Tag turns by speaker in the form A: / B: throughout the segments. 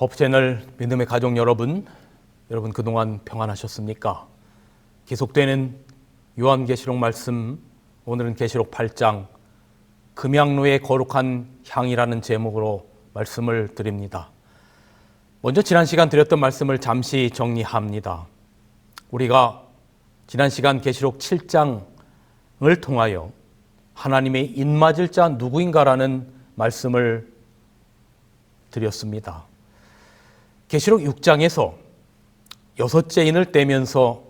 A: 허브채널 믿음의 가족 여러분 그동안 평안하셨습니까? 계속되는 요한계시록 말씀, 오늘은 계시록 8장 금양로의 거룩한 향이라는 제목으로 말씀을 드립니다. 먼저 지난 시간 드렸던 말씀을 잠시 정리합니다. 우리가 지난 시간 계시록 7장을 통하여 하나님의 인맞을 자 누구인가라는 말씀을 드렸습니다. 계시록 6장에서 여섯째 인을 떼면서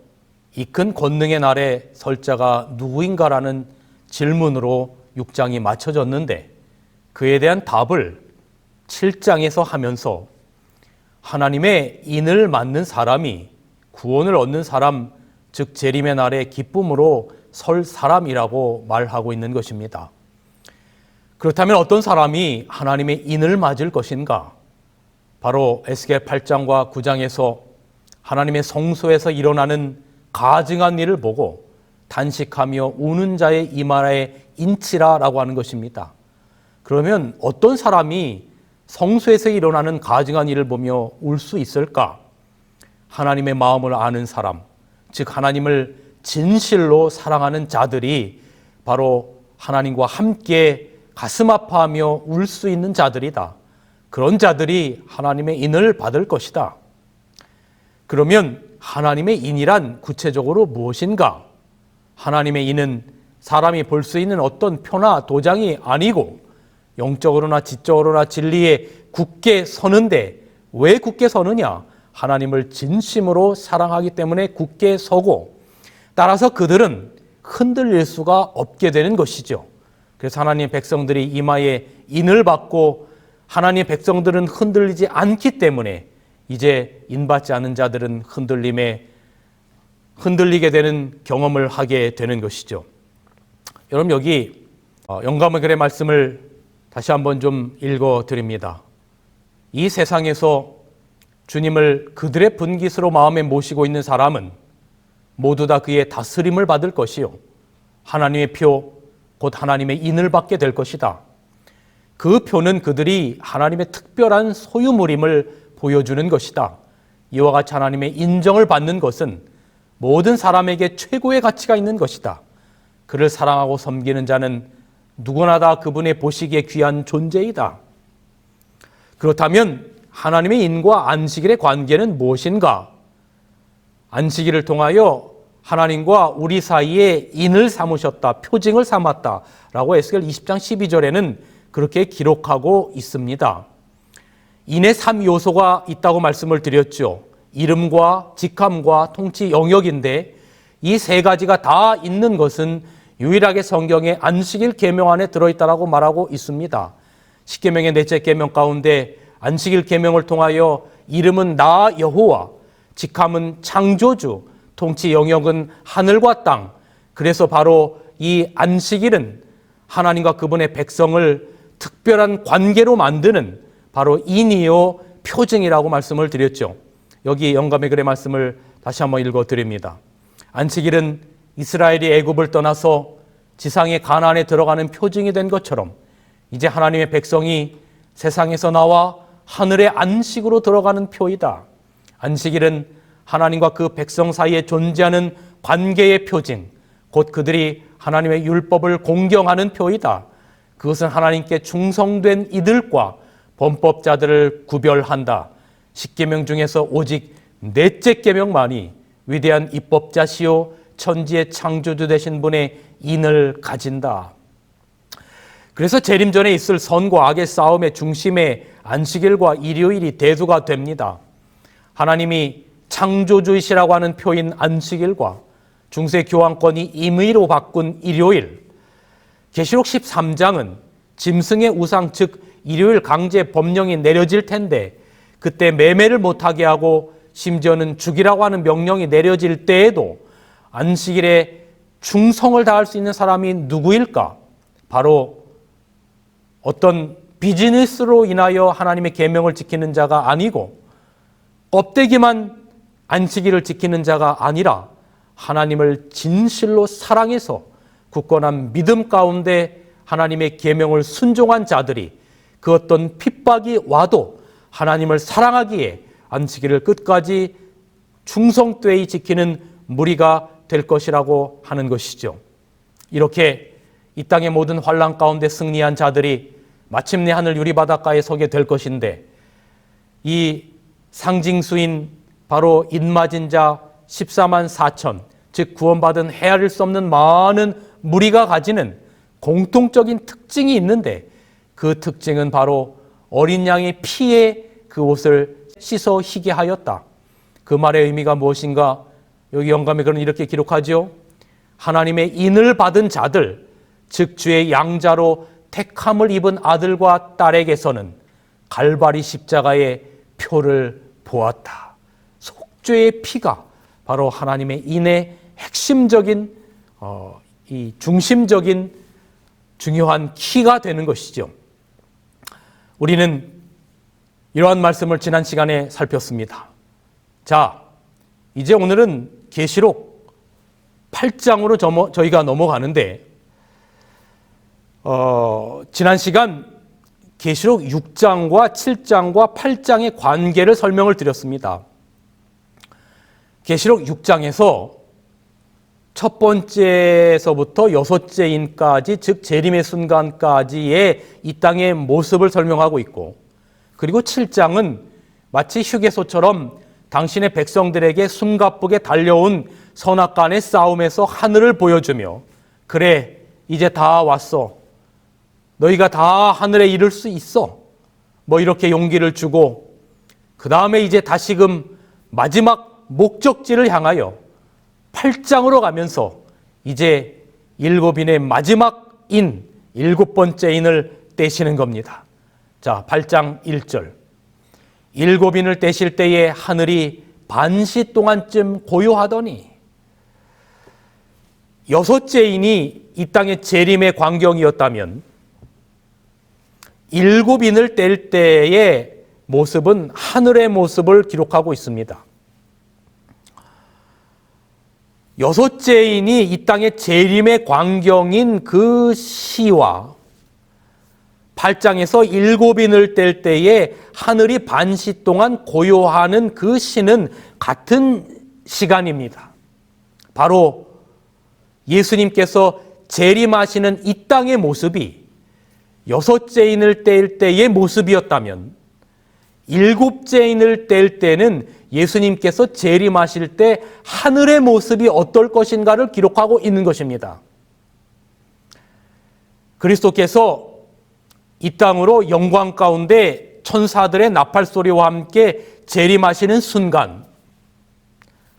A: 이 큰 권능의 날에 설 자가 누구인가라는 질문으로 6장이 맞춰졌는데, 그에 대한 답을 7장에서 하면서 하나님의 인을 맞는 사람이 구원을 얻는 사람, 즉 재림의 날에 기쁨으로 설 사람이라고 말하고 있는 것입니다. 그렇다면 어떤 사람이 하나님의 인을 맞을 것인가? 바로 에스겔 8장과 9장에서 하나님의 성소에서 일어나는 가증한 일을 보고 단식하며 우는 자의 이마에 인치라라고 하는 것입니다. 그러면 어떤 사람이 성소에서 일어나는 가증한 일을 보며 울 수 있을까? 하나님의 마음을 아는 사람, 즉 하나님을 진실로 사랑하는 자들이 바로 하나님과 함께 가슴 아파하며 울 수 있는 자들이다. 그런 자들이 하나님의 인을 받을 것이다. 그러면 하나님의 인이란 구체적으로 무엇인가? 하나님의 인은 사람이 볼 수 있는 어떤 표나 도장이 아니고 영적으로나 지적으로나 진리에 굳게 서는데, 왜 굳게 서느냐? 하나님을 진심으로 사랑하기 때문에 굳게 서고, 따라서 그들은 흔들릴 수가 없게 되는 것이죠. 그래서 하나님의 백성들이 이마에 인을 받고 하나님의 백성들은 흔들리지 않기 때문에 이제 인받지 않은 자들은 흔들리게 되는 경험을 하게 되는 것이죠. 여러분, 여기 영감의 글의 말씀을 다시 한번 좀 읽어드립니다. 이 세상에서 주님을 그들의 분깃으로 마음에 모시고 있는 사람은 모두 다 그의 다스림을 받을 것이요, 하나님의 표, 곧 하나님의 인을 받게 될 것이다. 그 표는 그들이 하나님의 특별한 소유물임을 보여주는 것이다. 이와 같이 하나님의 인정을 받는 것은 모든 사람에게 최고의 가치가 있는 것이다. 그를 사랑하고 섬기는 자는 누구나 다 그분의 보시기에 귀한 존재이다. 그렇다면 하나님의 인과 안식일의 관계는 무엇인가? 안식일을 통하여 하나님과 우리 사이에 인을 삼으셨다, 표징을 삼았다라고 에스겔 20장 12절에는 그렇게 기록하고 있습니다. 인의 3요소가 있다고 말씀을 드렸죠. 이름과 직함과 통치 영역인데, 이 세 가지가 다 있는 것은 유일하게 성경의 안식일 계명 안에 들어있다라고 말하고 있습니다. 십계명의 넷째 계명 가운데 안식일 계명을 통하여 이름은 나 여호와, 직함은 창조주, 통치 영역은 하늘과 땅. 그래서 바로 이 안식일은 하나님과 그분의 백성을 특별한 관계로 만드는 바로 인이요 표징이라고 말씀을 드렸죠. 여기 영감의 글의 말씀을 다시 한번 읽어드립니다. 안식일은 이스라엘이 애굽을 떠나서 지상의 가나안에 들어가는 표징이 된 것처럼 이제 하나님의 백성이 세상에서 나와 하늘의 안식으로 들어가는 표이다. 안식일은 하나님과 그 백성 사이에 존재하는 관계의 표징, 곧 그들이 하나님의 율법을 공경하는 표이다. 그것은 하나님께 충성된 이들과 범법자들을 구별한다. 십계명 중에서 오직 넷째 계명만이 위대한 입법자시요 천지의 창조주 되신 분의 인을 가진다. 그래서 재림 전에 있을 선과 악의 싸움의 중심에 안식일과 일요일이 대두가 됩니다. 하나님이 창조주이시라고 하는 표인 안식일과 중세 교황권이 임의로 바꾼 일요일, 계시록 13장은 짐승의 우상, 즉 일요일 강제 법령이 내려질 텐데, 그때 매매를 못하게 하고 심지어는 죽이라고 하는 명령이 내려질 때에도 안식일에 충성을 다할 수 있는 사람이 누구일까? 바로 어떤 비즈니스로 인하여 하나님의 계명을 지키는 자가 아니고 껍데기만 안식일을 지키는 자가 아니라 하나님을 진실로 사랑해서 굳건한 믿음 가운데 하나님의 계명을 순종한 자들이 그 어떤 핍박이 와도 하나님을 사랑하기에 안식일을 끝까지 충성되이 지키는 무리가 될 것이라고 하는 것이죠. 이렇게 이 땅의 모든 환난 가운데 승리한 자들이 마침내 하늘 유리바닷가에 서게 될 것인데, 이 상징수인 바로 인맞은 자 14만 4천, 즉 구원받은 헤아릴 수 없는 많은 무리가 가지는 공통적인 특징이 있는데, 그 특징은 바로 어린 양의 피에 그 옷을 씻어 희게 하였다. 그 말의 의미가 무엇인가? 여기 영감에 그는 이렇게 기록하죠. 하나님의 인을 받은 자들, 즉 주의 양자로 택함을 입은 아들과 딸에게서는 갈바리 십자가의 표를 보았다. 속죄의 피가 바로 하나님의 인의 핵심적인 이 중심적인 중요한 키가 되는 것이죠. 우리는 이러한 말씀을 지난 시간에 살폈습니다. 자, 이제 오늘은 계시록 8장으로 저희가 넘어가는데, 지난 시간 계시록 6장과 7장과 8장의 관계를 설명을 드렸습니다. 계시록 6장에서 첫 번째에서부터 여섯째 인까지, 즉 재림의 순간까지의 이 땅의 모습을 설명하고 있고, 그리고 7장은 마치 휴게소처럼 당신의 백성들에게 숨가쁘게 달려온 선악간의 싸움에서 하늘을 보여주며, 그래 이제 다 왔어, 너희가 다 하늘에 이를 수 있어, 뭐 이렇게 용기를 주고, 그 다음에 이제 다시금 마지막 목적지를 향하여 8장으로 가면서 이제 일곱인의 마지막 인, 일곱 번째 인을 떼시는 겁니다. 자, 8장 1절. 일곱인을 떼실 때에 하늘이 반시 동안쯤 고요하더니, 여섯째 인이 이 땅의 재림의 광경이었다면 일곱인을 뗄 때의 모습은 하늘의 모습을 기록하고 있습니다. 여섯째 인이 이 땅의 재림의 광경인 그 시와 8장에서 일곱인을 뗄 때에 하늘이 반시 동안 고요하는 그 시는 같은 시간입니다. 바로 예수님께서 재림하시는 이 땅의 모습이 여섯째 인을 뗄 때의 모습이었다면, 일곱째 인을 뗄 때는 예수님께서 재림하실 때 하늘의 모습이 어떨 것인가를 기록하고 있는 것입니다. 그리스도께서 이 땅으로 영광 가운데 천사들의 나팔 소리와 함께 재림하시는 순간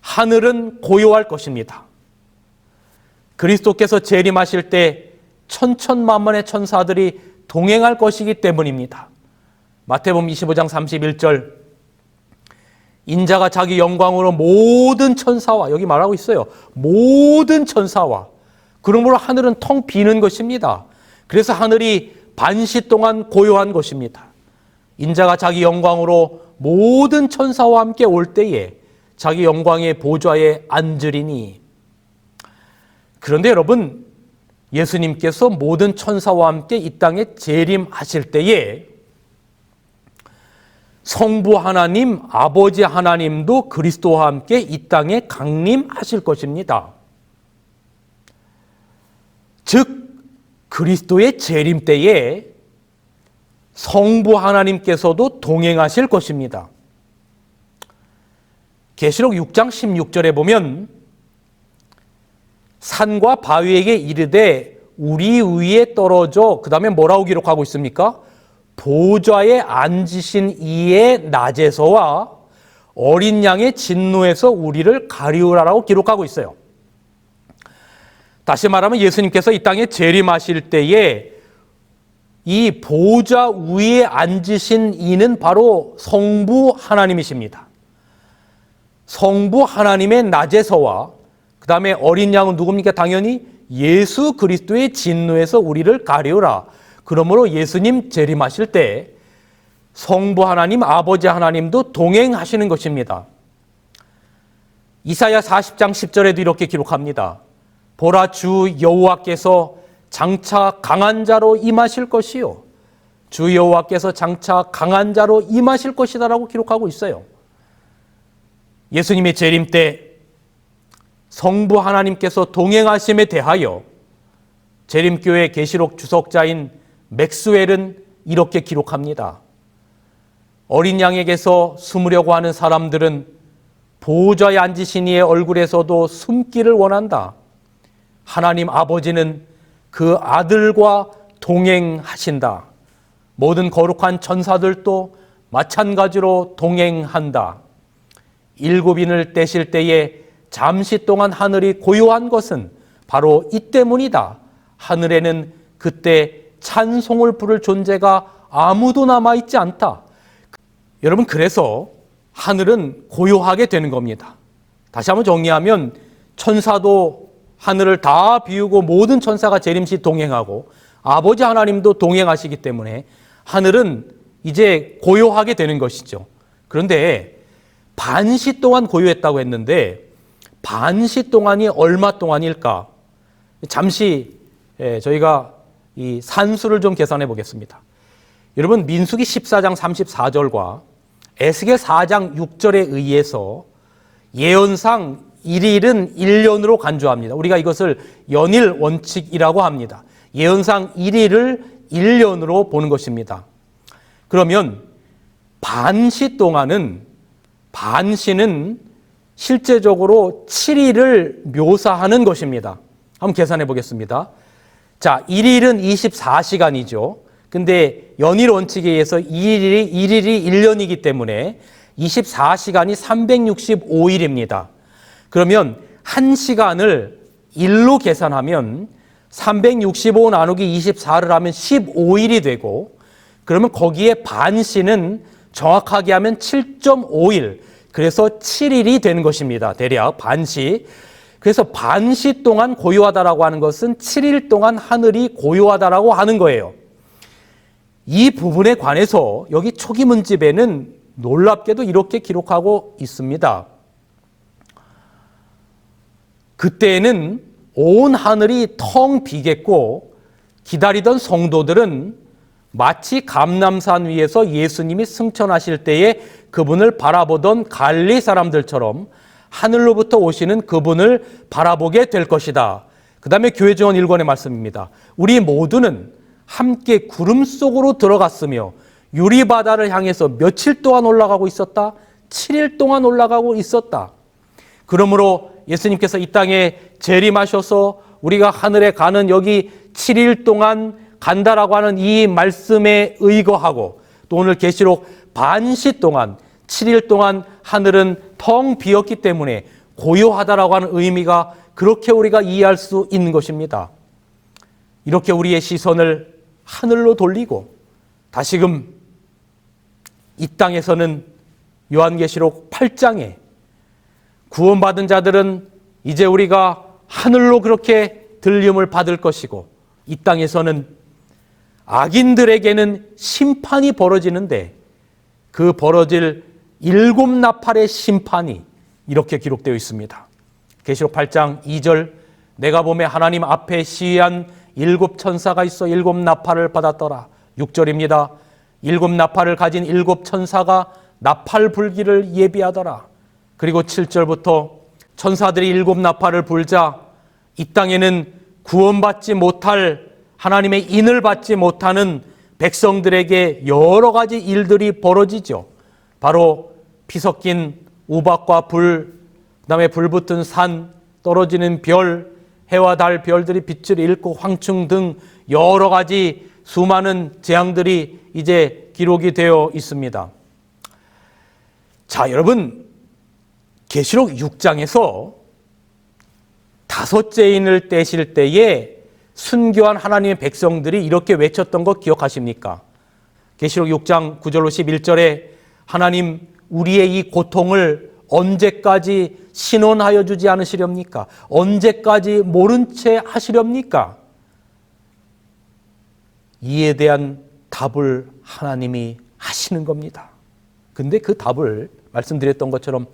A: 하늘은 고요할 것입니다. 그리스도께서 재림하실 때 천천만만의 천사들이 동행할 것이기 때문입니다. 마태복음 25장 31절, 인자가 자기 영광으로 모든 천사와, 여기 말하고 있어요, 모든 천사와, 그러므로 하늘은 텅 비는 것입니다. 그래서 하늘이 반시 동안 고요한 것입니다. 인자가 자기 영광으로 모든 천사와 함께 올 때에 자기 영광의 보좌에 앉으리니. 그런데 여러분, 예수님께서 모든 천사와 함께 이 땅에 재림하실 때에 성부 하나님, 아버지 하나님도 그리스도와 함께 이 땅에 강림하실 것입니다. 즉 그리스도의 재림 때에 성부 하나님께서도 동행하실 것입니다. 계시록 6장 16절에 보면 산과 바위에게 이르되 우리 위에 떨어져, 그 다음에 뭐라고 기록하고 있습니까? 보좌에 앉으신 이의 낮에서와 어린 양의 진노에서 우리를 가리우라라고 기록하고 있어요. 다시 말하면 예수님께서 이 땅에 재림하실 때에 이 보좌 위에 앉으신 이는 바로 성부 하나님이십니다. 성부 하나님의 낮에서와 그 다음에 어린 양은 누굽니까? 당연히 예수 그리스도의 진노에서 우리를 가리우라. 그러므로 예수님 재림하실 때 성부 하나님, 아버지 하나님도 동행하시는 것입니다. 이사야 40장 10절에도 이렇게 기록합니다. 보라, 주 여호와께서 장차 강한 자로 임하실 것이요 주 여호와께서 장차 강한 자로 임하실 것이다라고 기록하고 있어요. 예수님의 재림 때 성부 하나님께서 동행하심에 대하여 재림교회 계시록 주석자인 맥스웰은 이렇게 기록합니다. 어린 양에게서 숨으려고 하는 사람들은 보호자에 앉으신 이의 얼굴에서도 숨기를 원한다. 하나님 아버지는 그 아들과 동행하신다. 모든 거룩한 천사들도 마찬가지로 동행한다. 일곱인을 떼실 때에 잠시 동안 하늘이 고요한 것은 바로 이 때문이다. 하늘에는 그때 찬송을 부를 존재가 아무도 남아있지 않다. 여러분, 그래서 하늘은 고요하게 되는 겁니다. 다시 한번 정리하면 천사도 하늘을 다 비우고 모든 천사가 재림시 동행하고 아버지 하나님도 동행하시기 때문에 하늘은 이제 고요하게 되는 것이죠. 그런데 반시 동안 고요했다고 했는데 반시 동안이 얼마 동안일까? 잠시 저희가 이 산수를 좀 계산해 보겠습니다. 여러분, 민수기 14장 34절과 에스겔 4장 6절에 의해서 예언상 1일은 1년으로 간주합니다. 우리가 이것을 연일 원칙이라고 합니다. 예언상 1일을 1년으로 보는 것입니다. 그러면 반시 동안은, 반시는 실제적으로 7일을 묘사하는 것입니다. 한번 계산해 보겠습니다. 자, 1일은 24시간이죠. 근데 연일 원칙에 의해서 1일이 1년이기 때문에 24시간이 365일입니다. 그러면 1시간을 1로 계산하면 365 나누기 24를 하면 15일이 되고, 그러면 거기에 반시는 정확하게 하면 7.5일, 그래서 7일이 되는 것입니다. 대략 반시. 그래서 반시 동안 고요하다라고 하는 것은 7일 동안 하늘이 고요하다라고 하는 거예요. 이 부분에 관해서 여기 초기 문집에는 놀랍게도 이렇게 기록하고 있습니다. 그때에는 온 하늘이 텅 비겠고 기다리던 성도들은 마치 감람산 위에서 예수님이 승천하실 때에 그분을 바라보던 갈릴리 사람들처럼 하늘로부터 오시는 그분을 바라보게 될 것이다. 그 다음에 교회 증언 1권의 말씀입니다. 우리 모두는 함께 구름 속으로 들어갔으며 유리바다를 향해서 며칠 동안 올라가고 있었다? 7일 동안 올라가고 있었다. 그러므로 예수님께서 이 땅에 재림하셔서 우리가 하늘에 가는 여기 7일 동안 간다라고 하는 이 말씀에 의거하고, 또 오늘 계시록 반시 동안 7일 동안 하늘은 텅 비었기 때문에 고요하다라고 하는 의미가 그렇게 우리가 이해할 수 있는 것입니다. 이렇게 우리의 시선을 하늘로 돌리고 다시금 이 땅에서는 요한계시록 8장에 구원받은 자들은 이제 우리가 하늘로 그렇게 들림을 받을 것이고, 이 땅에서는 악인들에게는 심판이 벌어지는데 그 벌어질 7나팔의 심판이 이렇게 기록되어 있습니다. 계시록 8장 2절, 내가 보매 하나님 앞에 시위한 7천사가 있어 7나팔을 받았더라. 6절입니다. 7나팔을 가진 7천사가 나팔 불기를 예비하더라. 그리고 7절부터 천사들이 7나팔을 불자 이 땅에는 구원받지 못할, 하나님의 인을 받지 못하는 백성들에게 여러 가지 일들이 벌어지죠. 바로 피 섞인 우박과 불, 그 다음에 불붙은 산, 떨어지는 별, 해와 달 별들이 빛을 잃고 황충 등 여러 가지 수많은 재앙들이 이제 기록이 되어 있습니다. 자, 여러분, 계시록 6장에서 다섯째 인을 떼실 때에 순교한 하나님의 백성들이 이렇게 외쳤던 거 기억하십니까? 계시록 6장 9절로 11절에 하나님, 우리의 이 고통을 언제까지 신원하여 주지 않으시렵니까? 언제까지 모른 채 하시렵니까? 이에 대한 답을 하나님이 하시는 겁니다. 근데 그 답을 말씀드렸던 것처럼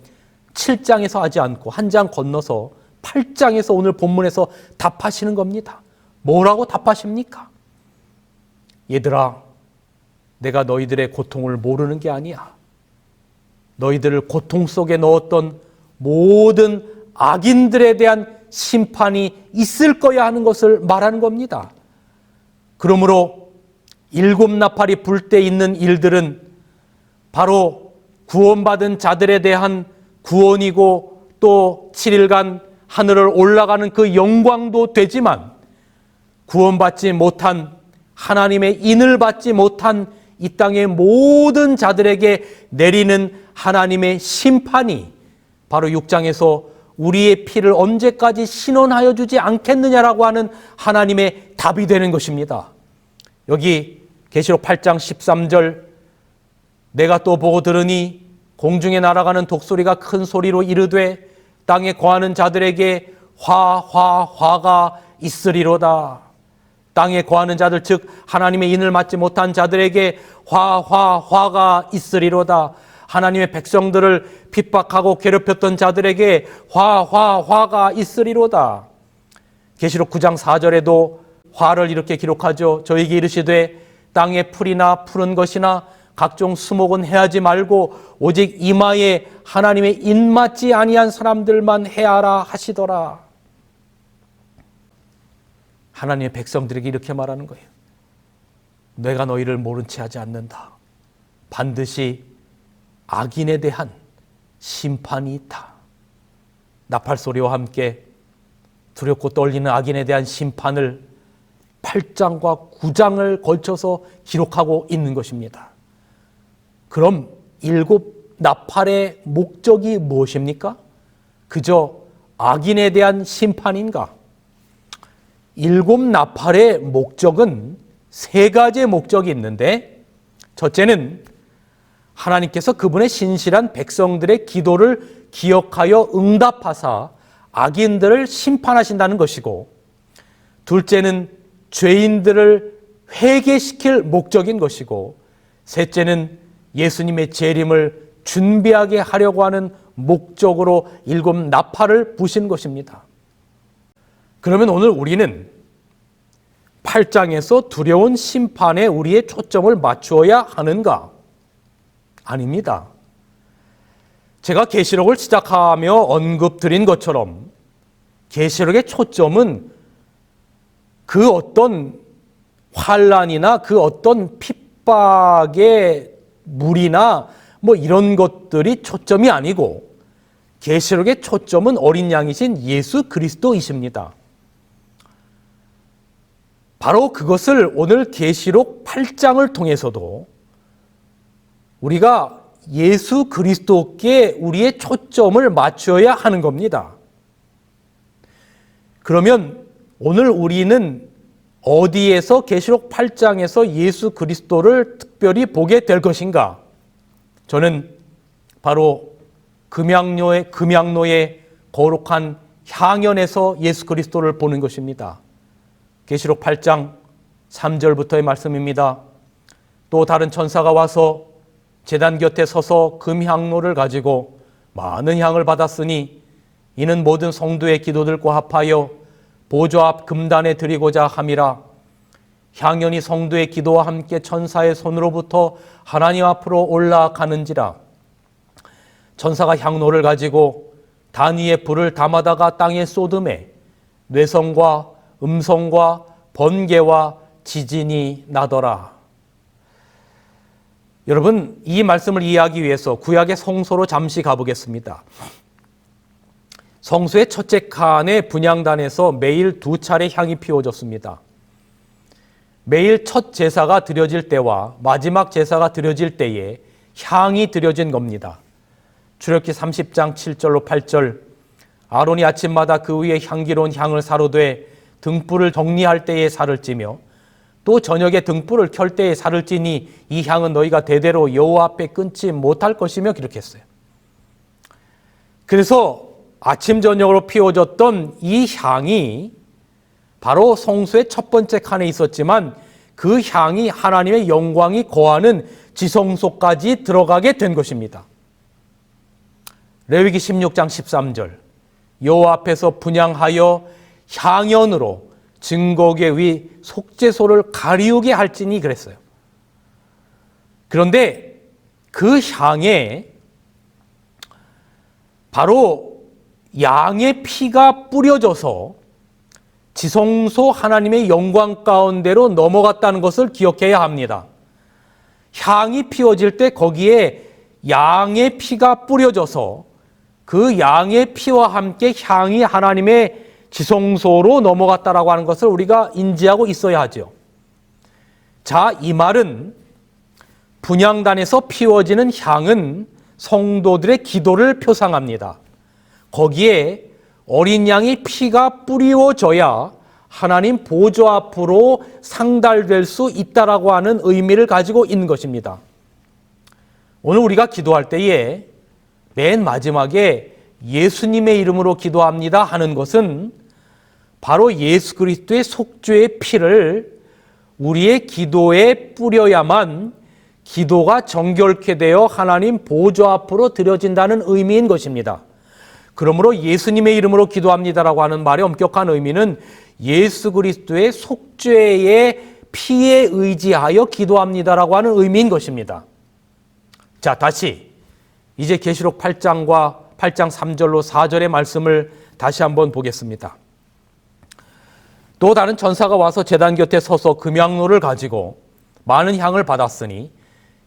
A: 7장에서 하지 않고 한 장 건너서 8장에서 오늘 본문에서 답하시는 겁니다. 뭐라고 답하십니까? 얘들아, 내가 너희들의 고통을 모르는 게 아니야. 너희들을 고통 속에 넣었던 모든 악인들에 대한 심판이 있을 거야 하는 것을 말하는 겁니다. 그러므로 일곱 나팔이 불 때 있는 일들은 바로 구원받은 자들에 대한 구원이고 또 7일간 하늘을 올라가는 그 영광도 되지만 구원받지 못한 하나님의 인을 받지 못한 이 땅의 모든 자들에게 내리는 하나님의 심판이 바로 6장에서 우리의 피를 언제까지 신원하여 주지 않겠느냐라고 하는 하나님의 답이 되는 것입니다. 여기 계시록 8장 13절 내가 또 보고 들으니 공중에 날아가는 독수리가 큰 소리로 이르되 땅에 거하는 자들에게 화가 있으리로다. 땅에 거하는 자들 즉 하나님의 인을 맡지 못한 자들에게 화가 있으리로다. 하나님의 백성들을 핍박하고 괴롭혔던 자들에게 화가 있으리로다. 계시록 9장 4절에도 화를 이렇게 기록하죠. 저에게 이르시되 땅의 풀이나 푸른 것이나 각종 수목은 해하지 말고 오직 이마에 하나님의 인 맞지 아니한 사람들만 해하라 하시더라. 하나님의 백성들에게 이렇게 말하는 거예요. 내가 너희를 모른 채 하지 않는다. 반드시 악인에 대한 심판이 있다. 나팔소리와 함께 두렵고 떨리는 악인에 대한 심판을 8장과 9장을 걸쳐서 기록하고 있는 것입니다. 그럼 일곱 나팔의 목적이 무엇입니까? 그저 악인에 대한 심판인가? 일곱 나팔의 목적은 세 가지의 목적이 있는데 첫째는 하나님께서 그분의 신실한 백성들의 기도를 기억하여 응답하사 악인들을 심판하신다는 것이고 둘째는 죄인들을 회개시킬 목적인 것이고 셋째는 예수님의 재림을 준비하게 하려고 하는 목적으로 일곱 나팔을 부신 것입니다. 그러면 오늘 우리는 8장에서 두려운 심판에 우리의 초점을 맞추어야 하는가? 아닙니다. 제가 계시록을 시작하며 언급드린 것처럼 계시록의 초점은 그 어떤 환난이나 그 어떤 핍박의 물이나 뭐 이런 것들이 초점이 아니고 계시록의 초점은 어린 양이신 예수 그리스도이십니다. 바로 그것을 오늘 계시록 8장을 통해서도 우리가 예수 그리스도께 우리의 초점을 맞춰야 하는 겁니다. 그러면 오늘 우리는 어디에서 계시록 8장에서 예수 그리스도를 특별히 보게 될 것인가? 저는 바로 금양로의 거룩한 향연에서 예수 그리스도를 보는 것입니다. 계시록 8장 3절부터의 말씀입니다. 또 다른 천사가 와서 제단 곁에 서서 금향로를 가지고 많은 향을 받았으니 이는 모든 성도의 기도들과 합하여 보좌 앞 금단에 드리고자 함이라. 향연이 성도의 기도와 함께 천사의 손으로부터 하나님 앞으로 올라가는지라. 천사가 향로를 가지고 단 위에 불을 담아다가 땅에 쏟음에 뇌성과 음성과 번개와 지진이 나더라. 여러분, 이 말씀을 이해하기 위해서 구약의 성소로 잠시 가보겠습니다. 성소의 첫째 칸의 분향단에서 매일 2차례 향이 피워졌습니다. 매일 첫 제사가 드려질 때와 마지막 제사가 드려질 때에 향이 드려진 겁니다. 출애굽기 30장 7절로 8절 아론이 아침마다 그 위에 향기로운 향을 사로되 등불을 정리할 때에 살을 찌며 또 저녁에 등불을 켤 때에 살을 찌니 이 향은 너희가 대대로 여호와 앞에 끊지 못할 것이며 기록했어요. 그래서 아침 저녁으로 피워졌던 이 향이 바로 성소의 첫 번째 칸에 있었지만 그 향이 하나님의 영광이 거하는 지성소까지 들어가게 된 것입니다. 레위기 16장 13절 여호와 앞에서 분향하여 향연으로 증거계 위 속죄소를 가리우게 할지니 그랬어요. 그런데 그 향에 바로 양의 피가 뿌려져서 지성소 하나님의 영광 가운데로 넘어갔다는 것을 기억해야 합니다. 향이 피워질 때 거기에 양의 피가 뿌려져서 그 양의 피와 함께 향이 하나님의 지성소로 넘어갔다라고 하는 것을 우리가 인지하고 있어야 하죠. 자, 이 말은 분향단에서 피워지는 향은 성도들의 기도를 표상합니다. 거기에 어린 양의 피가 뿌리워져야 하나님 보좌 앞으로 상달될 수 있다라고 하는 의미를 가지고 있는 것입니다. 오늘 우리가 기도할 때에 맨 마지막에 예수님의 이름으로 기도합니다 하는 것은 바로 예수 그리스도의 속죄의 피를 우리의 기도에 뿌려야만 기도가 정결케 되어 하나님 보좌 앞으로 드려진다는 의미인 것입니다. 그러므로 예수님의 이름으로 기도합니다라고 하는 말의 엄격한 의미는 예수 그리스도의 속죄의 피에 의지하여 기도합니다라고 하는 의미인 것입니다. 자, 다시 이제 계시록 8장 3절로 4절의 말씀을 다시 한번 보겠습니다. 또 다른 천사가 와서 제단 곁에 서서 금향로를 가지고 많은 향을 받았으니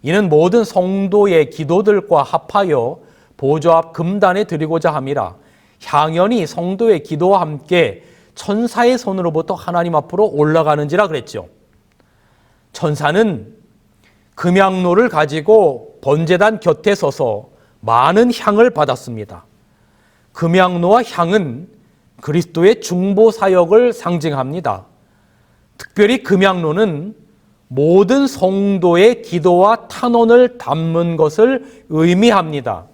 A: 이는 모든 성도의 기도들과 합하여 보좌 앞 금단에 드리고자 함이라. 향연이 성도의 기도와 함께 천사의 손으로부터 하나님 앞으로 올라가는지라 그랬죠. 천사는 금향로를 가지고 번제단 곁에 서서 많은 향을 받았습니다. 금향로와 향은 그리스도의 중보 사역을 상징합니다. 특별히 금향로는 모든 성도의 기도와 탄원을 담는 것을 의미합니다.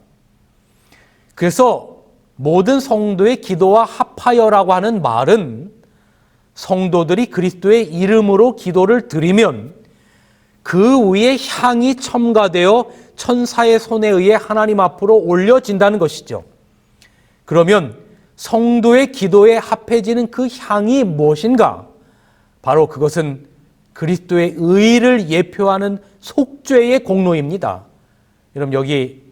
A: 그래서 모든 성도의 기도와 합하여라고 하는 말은 성도들이 그리스도의 이름으로 기도를 드리면 그 위에 향이 첨가되어 천사의 손에 의해 하나님 앞으로 올려진다는 것이죠. 그러면 성도의 기도에 합해지는 그 향이 무엇인가? 바로 그것은 그리스도의 의를 예표하는 속죄의 공로입니다. 여러분 여기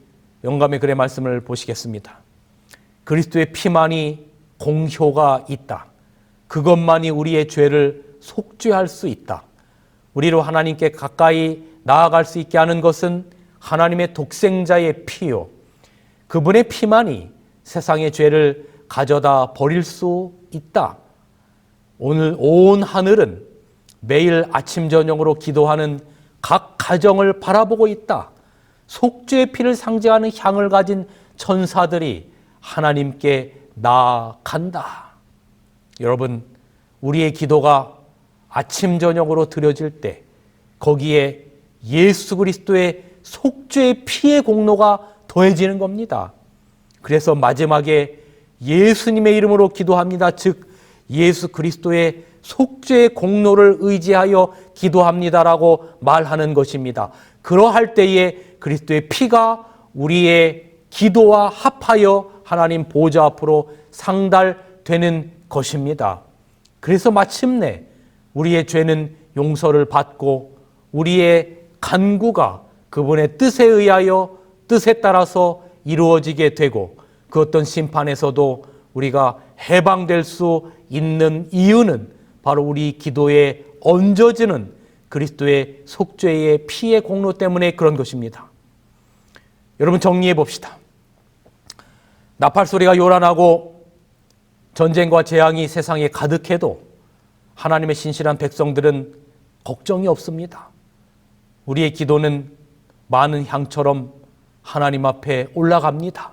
A: 영감의 글의 말씀을 보시겠습니다. 그리스도의 피만이 공효가 있다. 그것만이 우리의 죄를 속죄할 수 있다. 우리로 하나님께 가까이 나아갈 수 있게 하는 것은 하나님의 독생자의 피요. 그분의 피만이 세상의 죄를 가져다 버릴 수 있다. 오늘 온 하늘은 매일 아침 저녁으로 기도하는 각 가정을 바라보고 있다. 속죄의 피를 상징하는 향을 가진 천사들이 하나님께 나아간다. 여러분, 우리의 기도가 아침 저녁으로 드려질 때 거기에 예수 그리스도의 속죄의 피의 공로가 더해지는 겁니다. 그래서 마지막에 예수님의 이름으로 기도합니다. 즉 예수 그리스도의 속죄의 공로를 의지하여 기도합니다라고 말하는 것입니다. 그러할 때에 그리스도의 피가 우리의 기도와 합하여 하나님 보좌 앞으로 상달되는 것입니다. 그래서 마침내 우리의 죄는 용서를 받고 우리의 간구가 그분의 뜻에 의하여 뜻에 따라서 이루어지게 되고 그 어떤 심판에서도 우리가 해방될 수 있는 이유는 바로 우리 기도에 얹어지는 그리스도의 속죄의 피의 공로 때문에 그런 것입니다. 여러분 정리해 봅시다. 나팔 소리가 요란하고 전쟁과 재앙이 세상에 가득해도 하나님의 신실한 백성들은 걱정이 없습니다. 우리의 기도는 많은 향처럼 하나님 앞에 올라갑니다.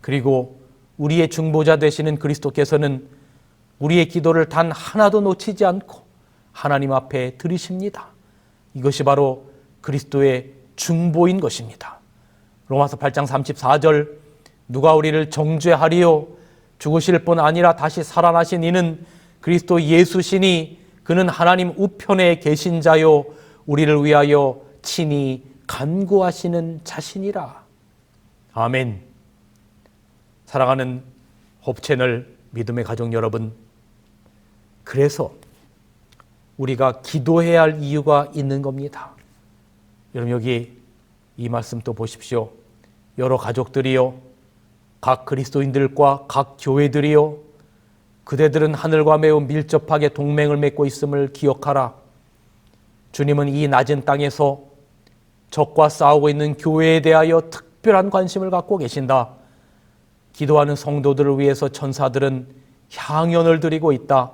A: 그리고 우리의 중보자 되시는 그리스도께서는 우리의 기도를 단 하나도 놓치지 않고 하나님 앞에 드리십니다. 이것이 바로 그리스도의 중보인 것입니다. 로마서 8장 34절 누가 우리를 정죄하리요 죽으실 뿐 아니라 다시 살아나신 이는 그리스도 예수시니 그는 하나님 우편에 계신 자요 우리를 위하여 친히 간구하시는 자신이라. 아멘. 사랑하는 홉채널 믿음의 가족 여러분, 그래서 우리가 기도해야 할 이유가 있는 겁니다. 여러분 여기 이 말씀 또 보십시오. 여러 가족들이요, 각 그리스도인들과 각 교회들이요, 그대들은 하늘과 매우 밀접하게 동맹을 맺고 있음을 기억하라. 주님은 이 낮은 땅에서 적과 싸우고 있는 교회에 대하여 특별한 관심을 갖고 계신다. 기도하는 성도들을 위해서 천사들은 향연을 드리고 있다.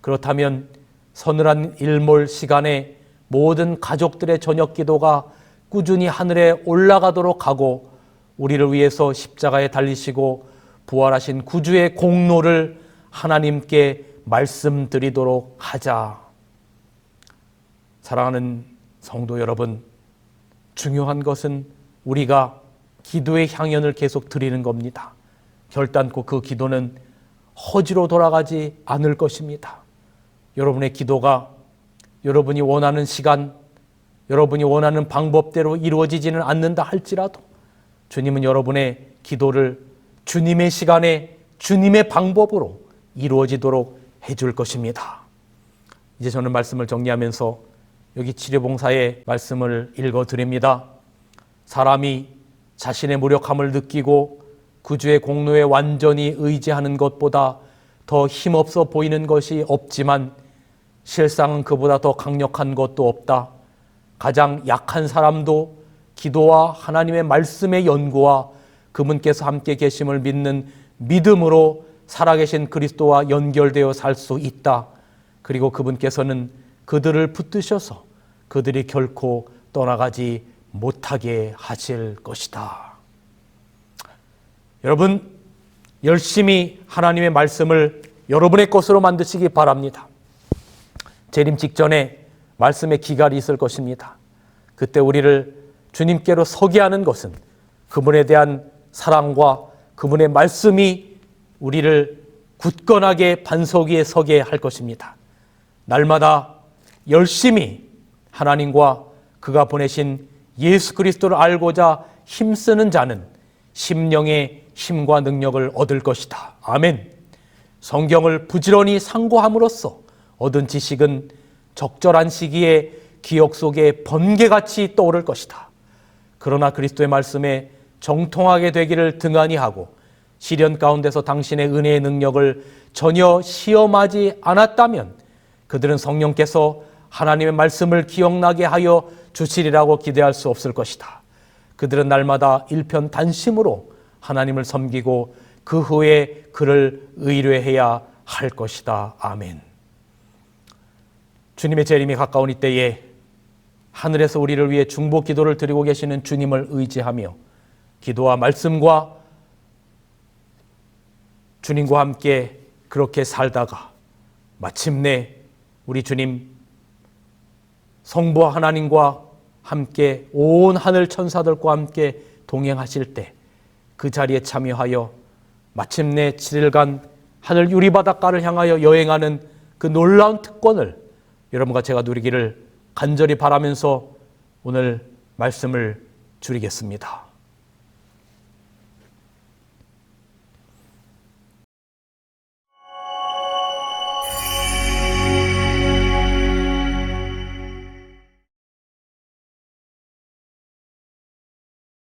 A: 그렇다면 서늘한 일몰 시간에 모든 가족들의 저녁 기도가 꾸준히 하늘에 올라가도록 하고 우리를 위해서 십자가에 달리시고 부활하신 구주의 공로를 하나님께 말씀드리도록 하자. 사랑하는 성도 여러분, 중요한 것은 우리가 기도의 향연을 계속 드리는 겁니다. 결단코 그 기도는 허지로 돌아가지 않을 것입니다. 여러분의 기도가 여러분이 원하는 시간, 여러분이 원하는 방법대로 이루어지지는 않는다 할지라도 주님은 여러분의 기도를 주님의 시간에 주님의 방법으로 이루어지도록 해줄 것입니다. 이제 저는 말씀을 정리하면서 여기 치료봉사의 말씀을 읽어드립니다. 사람이 자신의 무력함을 느끼고 구주의 공로에 완전히 의지하는 것보다 더 힘없어 보이는 것이 없지만 실상은 그보다 더 강력한 것도 없다. 가장 약한 사람도 기도와 하나님의 말씀의 연구와 그분께서 함께 계심을 믿는 믿음으로 살아계신 그리스도와 연결되어 살 수 있다. 그리고 그분께서는 그들을 붙드셔서 그들이 결코 떠나가지 못하게 하실 것이다. 여러분, 열심히 하나님의 말씀을 여러분의 것으로 만드시기 바랍니다. 재림 직전에 말씀의 기갈이 있을 것입니다. 그때 우리를 주님께로 서게 하는 것은 그분에 대한 사랑과 그분의 말씀이 우리를 굳건하게 반석 위에 서게 할 것입니다. 날마다 열심히 하나님과 그가 보내신 예수 그리스도를 알고자 힘쓰는 자는 심령의 힘과 능력을 얻을 것이다. 아멘. 성경을 부지런히 상고함으로써 얻은 지식은 적절한 시기에 기억 속에 번개같이 떠오를 것이다. 그러나 그리스도의 말씀에 정통하게 되기를 등한히 하고 시련 가운데서 당신의 은혜의 능력을 전혀 시험하지 않았다면 그들은 성령께서 하나님의 말씀을 기억나게 하여 주시리라고 기대할 수 없을 것이다. 그들은 날마다 일편단심으로 하나님을 섬기고 그 후에 그를 의뢰해야 할 것이다. 아멘. 주님의 재림이 가까운 이때에 하늘에서 우리를 위해 중보 기도를 드리고 계시는 주님을 의지하며 기도와 말씀과 주님과 함께 그렇게 살다가 마침내 우리 주님 성부 하나님과 함께 온 하늘 천사들과 함께 동행하실 때 그 자리에 참여하여 마침내 7일간 하늘 유리바닷가를 향하여 여행하는 그 놀라운 특권을 여러분과 제가 누리기를 간절히 바라면서 오늘 말씀을 줄이겠습니다.